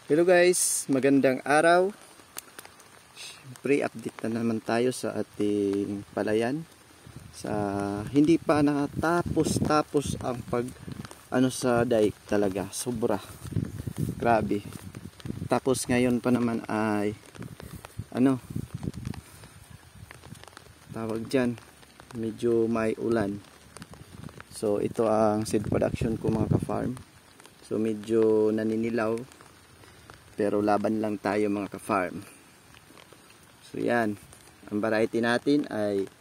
Hello guys, magandang araw. Siyempre update na naman tayo sa ating palayan. Sa hindi pa natapos ang pag sa daik talaga, sobra. Grabe. Tapos ngayon pa naman ay tawag diyan, medyo may ulan. So ito ang seed production ko mga ka-farm. So medyo naninilaw, pero laban lang tayo mga ka-farm. So yan, ang variety natin ay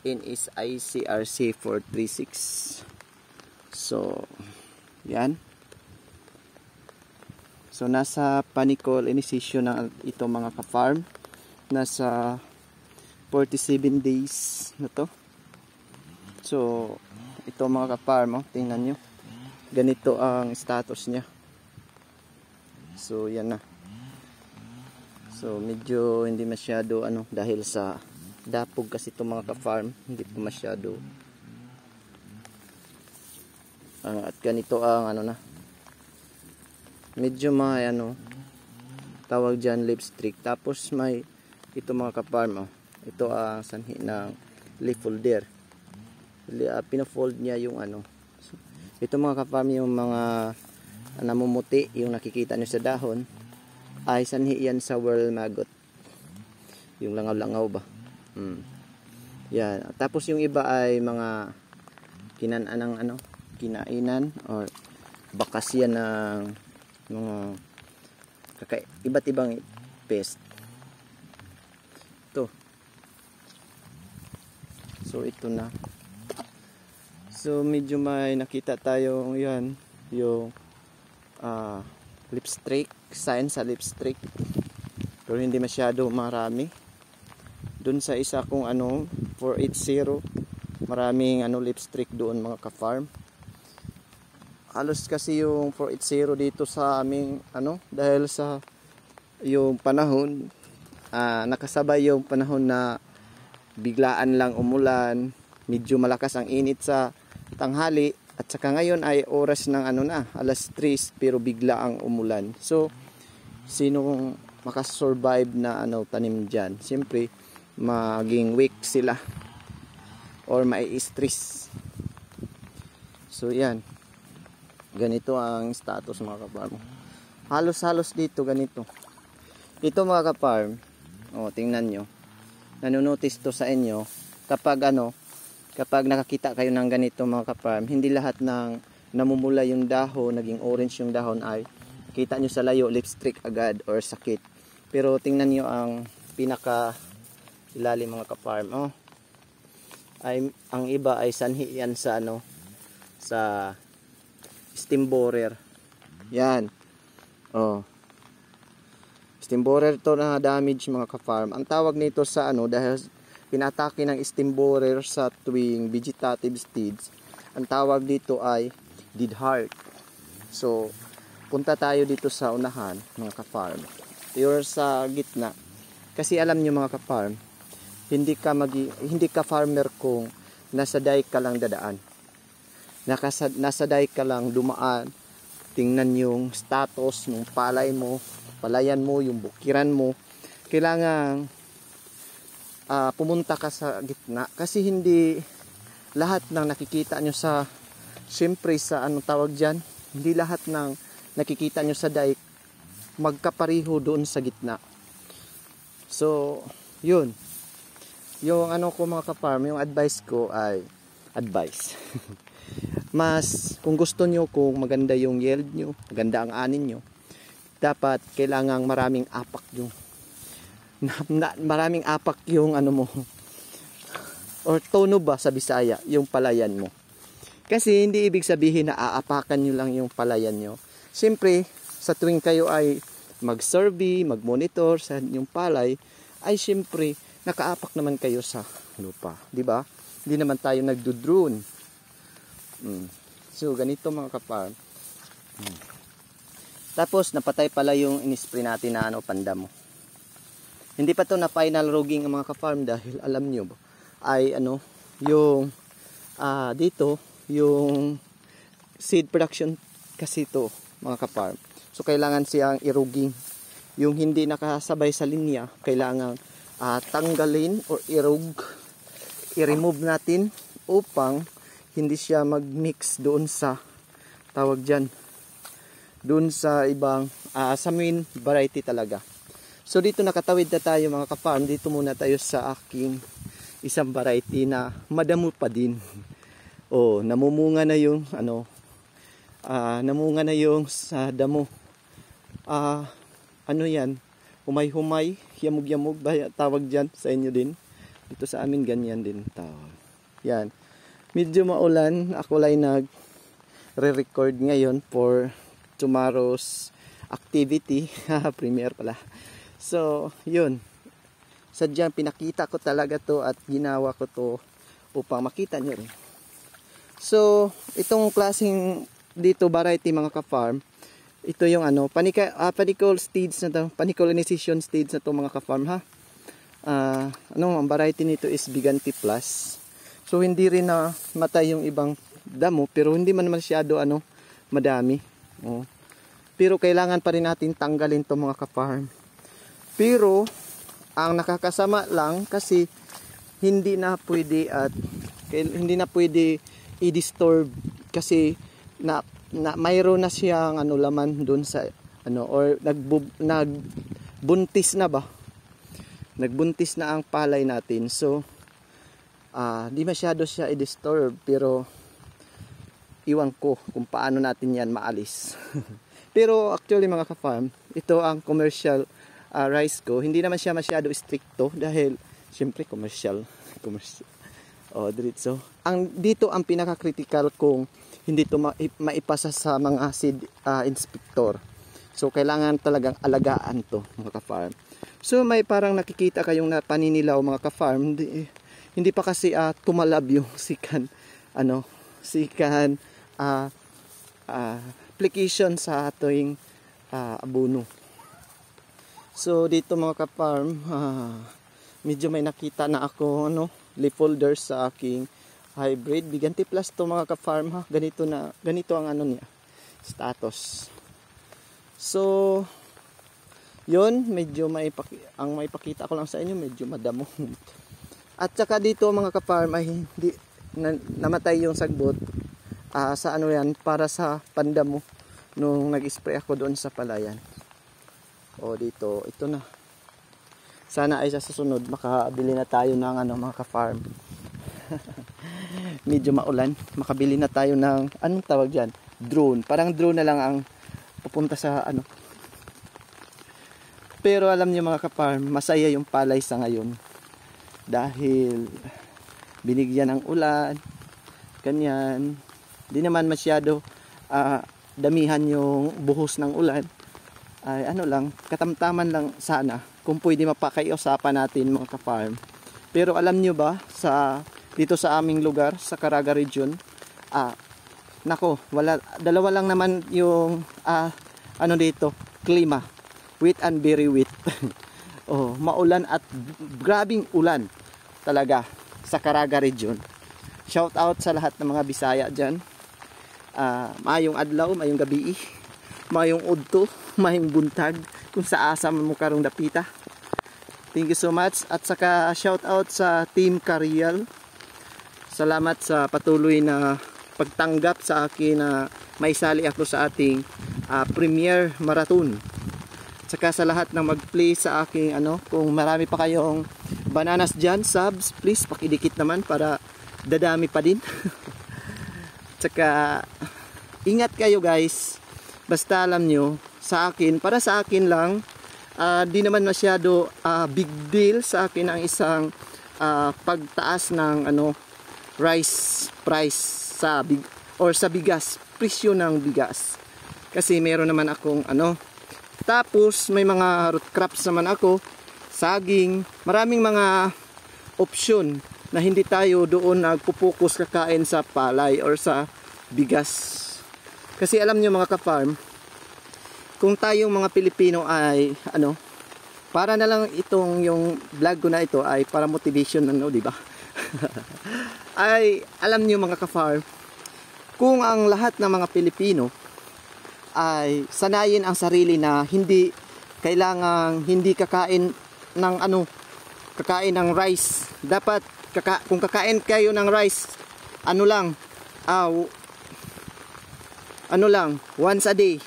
NSI CRC 436. So yan. So nasa panicol initiation na ito mga ka-farm. Nasa 47 days na to. So ito mga ka-farm, tingnan nyo, ganito ang status nya. So yan na. So medyo hindi masyado dahil sa dapog kasi itong mga ka-farm, hindi po masyado at ganito ang medyo may tawag dyan leaf streak. Tapos may ito mga ka-farm, ito ang sanhi ng leaf folder. Pinafold niya yung so, ito mga ka-farm, yung mga namumuti, yung nakikita nyo sa dahon, ay sanhi yan sa world maggot, yung langaw-langaw ba. Yan. Tapos yung iba ay mga kinainan or bakas yan ng mga iba't ibang pest. Ito. So ito na. So medyo may nakita tayong yan, yung lipstick, sign sa lipstick, pero hindi masyado marami. Doon sa isa kong 480, maraming lipstick doon mga ka-farm. Halos kasi yung 480 dito sa aming dahil sa yung panahon, nakasabay yung panahon na biglaan lang umulan, medyo malakas ang init sa tanghali. At saka ngayon ay oras ng alas 3, pero bigla ang umulan. So sinong makasurvive na tanim dyan? Siyempre maging weak sila or mai-stress. So yan, ganito ang status mga ka-farm. Halos dito ganito. Ito mga ka-farm, tingnan nyo, nanonotice to sa inyo kapag nakakita kayo ng ganito mga ka-farm, hindi lahat ng namumula yung dahon, naging orange yung dahon ay kita nyo sa layo, lipstick agad or sakit. Pero tingnan nyo ang pinaka ilalim mga ka-farm. Ay ang iba ay sanhi yan sa sa stem borer. Yan. Stem borer to na damage mga ka-farm. Ang tawag nito sa dahil pinatake ng stem borer sa tuwing vegetative stage, ang tawag dito ay dead heart. So punta tayo dito sa unahan mga ka-farm, or sa gitna, kasi alam nyo mga ka-farm, hindi ka farmer kung nasa dike ka lang dadaan, nasa dike ka lang dumaan, tingnan yung status ng palayan mo, yung bukiran mo. Kailangan pumunta ka sa gitna, kasi hindi lahat ng nakikita nyo sa, siyempre sa tawag dyan, hindi lahat ng nakikita nyo sa dike magkapariho doon sa gitna. So yun yung ko mga ka-farm, yung advice ko ay mas kung gusto nyo, kung maganda yung yield nyo, maganda ang anin nyo, dapat kailangang maraming apak yung mo, or tono ba sa Bisaya, yung palayan mo. Kasi hindi ibig sabihin na aapakan nyo lang yung palayan nyo. Siyempre sa tuwing kayo ay mag-survey, mag-monitor sa yung palay, ay siyempre nakaapak naman kayo sa lupa, di ba? Hindi naman tayo nagdo-drone. So ganito mga ka-farm. Tapos napatay pala yung in-spray natin na pandamo. Hindi pa to na final rogging ang mga ka-farm, dahil alam nyo ay yung dito yung seed production kasi to mga ka-farm. So kailangan siyang iruging. Yung hindi nakasabay sa linya, kailangan tanggalin or i-remove natin upang hindi siya mag-mix doon sa tawag dyan, doon sa ibang sa main variety talaga. So dito nakatawid na tayo mga ka-farm. Dito muna tayo sa aking isang variety na madamo pa din. Oh, namumunga na yung namunga na yung sa damo. Ano yan? Humay-humay, yamug-yamug tawag dyan sa inyo din. Dito sa amin ganyan din tawag. Yan. Medyo maulan, ako lang nag-record ngayon for tomorrow's activity. Premiere pala. So, yun. Sadyang pinakita ko talaga to at ginawa ko to upang makita nyo rin. So, itong klaseng dito variety mga ka-farm, ito yung panicule stage na to, paniculization stage na to mga ka-farm ha. Ang variety nito is Bigante Plus. So, hindi rin na matay yung ibang damo, pero hindi man masyado madami. Oh. Pero kailangan pa rin natin tanggalin to mga ka-farm. Pero ang nakakasama lang kasi hindi na pwede i-disturb kasi mayroon na siyang laman doon sa or nagbuntis na ba? Nagbuntis na ang palay natin. So di masyado siya i-disturb pero iwan ko kung paano natin yan maalis. Pero actually mga ka-farm, ito ang commercial rice ko. Hindi naman siya masyado stricto dahil syempre commercial. Diretso. Dito ang pinaka-critical kung hindi to maipasa sa mga seed inspector. So kailangan talagang alagaan to mga ka-farm. So may parang nakikita kayong paninilaw mga ka-farm. Hindi pa kasi tumalab yung sikan application sa ating abono. So dito mga ka-farm, medyo may nakita na ako leaf folder sa aking hybrid Bigante Plus to mga ka-farm ha. Ganito ang niya, status. So yun, medyo ang maipakita ko lang sa inyo, medyo madamo. At saka dito mga ka-farm ay hindi namatay yung sagbot sa para sa pandamo nung nag-spray ako doon sa palayan. Dito, ito na. Sana ay sa susunod makabili na tayo ng mga ka-farm. Medyo maulan, makabili na tayo ng anong tawag diyan? Drone. Parang drone na lang ang pupunta sa Pero alam niyo mga ka-farm, masaya yung palay sa ngayon. Dahil binigyan ng ulan, ganyan. Di naman masyado damihan yung buhos ng ulan. Ay lang, katamtaman lang sana kung pwede mapakaiusapan natin mga ka-farm. Pero alam nyo ba, dito sa aming lugar, sa Caraga region, dalawa lang naman yung dito, klima, wet and very wet. Maulan at grabing ulan talaga sa Caraga region. Shout out sa lahat ng mga Bisaya dyan. Mayong adlaw, mayong gabi, mayong udto, mayong buntag, kung sa asa mo karong dapita. Thank you so much. At saka shout out sa Team Carial. Salamat sa patuloy na pagtanggap sa akin na maisali ako sa ating Premier Marathon. At saka sa lahat ng mag-play sa aking kung marami pa kayong bananas dyan, subs, please pakidikit naman para dadami pa din. At saka ingat kayo guys. Basta alam nyo, para sa akin lang, di naman masyado big deal sa akin ang isang pagtaas ng rice price sa bigas, presyo ng bigas. Kasi meron naman akong tapos may mga root crops naman ako, saging, maraming mga option na hindi tayo doon nagpo-focus kakain sa palay or sa bigas. Kasi alam niyo mga ka-farm, kung tayong mga Pilipino ay para na lang yung vlog ko na ito ay para motivation di ba? Ay alam niyo mga ka-farm, kung ang lahat ng mga Pilipino ay sanayin ang sarili na hindi kailangang hindi kakain ng kakain ng rice. Dapat kung kakain kayo ng rice, once a day.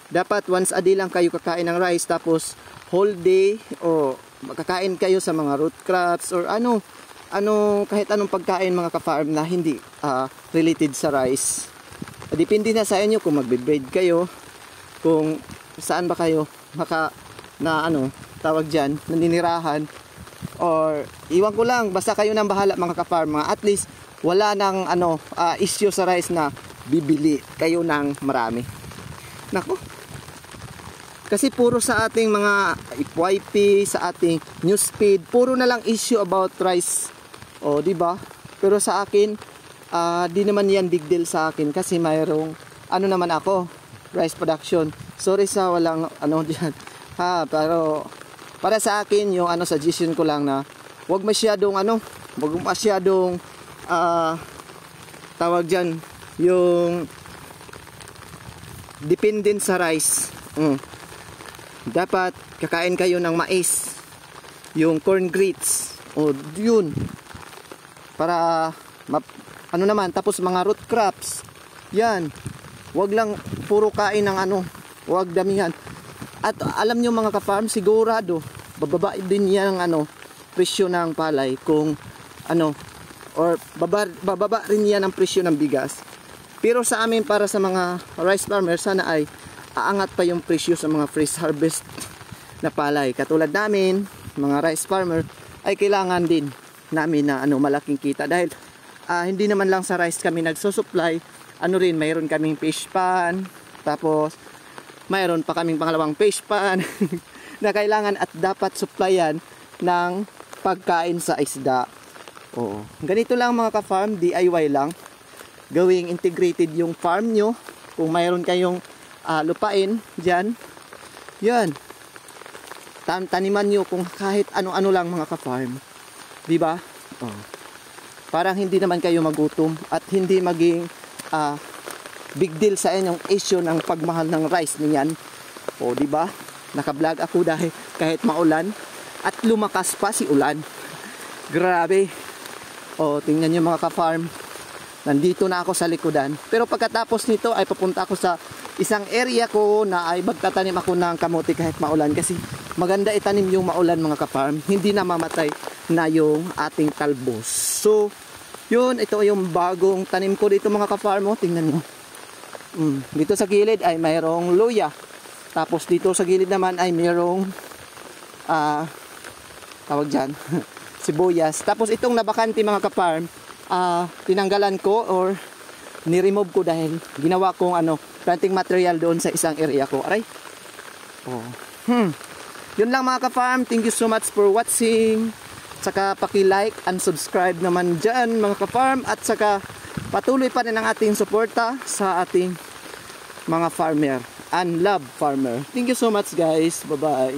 Dapat once a day lang kayo kakain ng rice, tapos whole day o makakain kayo sa mga root crops or kahit anong pagkain mga ka-farm na hindi related sa rice. Depende na sa inyo kung magbe-breed kayo, kung saan ba kayo tawag dyan, naninirahan, or iwan ko lang, basta kayo nang bahala mga ka-farm. At least wala nang issue sa rice na bibili kayo ng marami. Nako, kasi puro sa ating mga FYP, sa ating newsfeed, puro na lang issue about rice. O, di ba? Pero sa akin, di naman yan big deal sa akin kasi mayroong naman ako, rice production. Sorry sa walang diyan. Pero para sa akin, yung suggestion ko lang na wag masyadong tawag diyan, yung dependent sa rice. Dapat kakain kayo ng mais, yung corn grits, o yun, para tapos mga root crops, yan, wag lang puro kain ng wag damihan. At alam nyo mga ka-farm, sigurado bababa din yan ang presyo ng palay kung or bababa rin yan ang presyo ng bigas. Pero sa amin, para sa mga rice farmers, sana ay aangat pa yung presyo sa mga fresh harvest na palay. Katulad namin, mga rice farmer, ay kailangan din namin na malaking kita. Dahil hindi naman lang sa rice kami nagsusupply, mayroon kaming fish pan, tapos mayroon pa kaming pangalawang fish pan na kailangan at dapat supplyan ng pagkain sa isda. Oo. Ganito lang mga ka-farm, DIY lang. Gawing integrated yung farm nyo. Kung mayroon kayong lupain dyan, yan, taniman nyo kung kahit ano-ano lang mga ka-farm, diba? Parang hindi naman kayo magutom at hindi maging big deal sa inyong issue ng pagmahal ng rice niyan. Diba? Naka-vlog ako dahil kahit maulan at lumakas pa si ulan, grabe. Tingnan nyo mga ka-farm, nandito na ako sa likodan. Pero pagkatapos nito ay papunta ako sa isang area ko na ay magtatanim ako ng kamote kahit maulan. Kasi maganda itanim yung maulan mga ka-farm. Hindi na mamatay na yung ating talbos. So, yun, ito yung bagong tanim ko dito mga ka-farm. Tingnan mo. Dito sa gilid ay mayroong luya. Tapos dito sa gilid naman ay mayroong tawag dyan, sibuyas. Tapos itong nabakante mga ka-farm, tinanggalan ko or ni-remove ko dahil ginawa kong planting material doon sa isang area ko. Aray. Yun lang mga ka-farm. Thank you so much for watching. Saka paki-like and subscribe naman dyan mga ka-farm. At saka patuloy pa rin ang ating suporta sa ating mga farmer and love farmer. Thank you so much guys. Bye-bye.